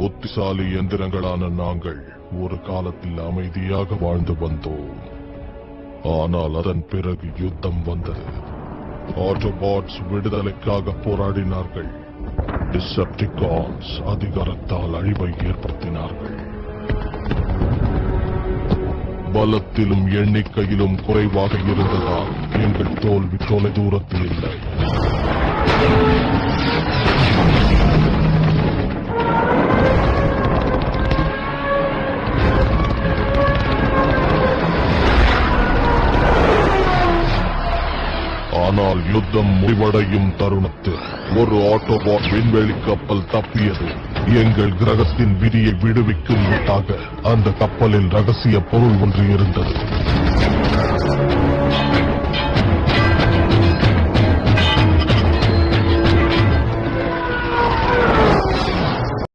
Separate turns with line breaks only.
புத்திசாலி எந்திரங்களான நாங்கள் ஒரு காலத்தில் அமைதியாக வாழ்ந்து வந்தோம். ஆனால் அதன் பிறகு யுத்தம் வந்தது. ஆட்டோபாட்ஸ் விடுதலைக்காக போராடினார்கள். டிசெப்டிகான்ஸ் அதிகாரத்தால் அழிவை ஏற்படுத்தினார்கள். பலத்திலும் எண்ணிக்கையிலும் குறைவாக இருந்ததால் எங்கள் தோல்வி தொலை தூரத்தில் இல்லை. ஆனால் யுத்தம் முடிவடையும் தருணத்தில் ஒரு ஆட்டோபாட் விண்வெளி கப்பல் தப்பியது. எங்கள் கிரகத்தின் விதியை விடுவிக்கும் விட்டாக அந்த கப்பலில் ரகசிய பொருள் ஒன்று இருந்தது.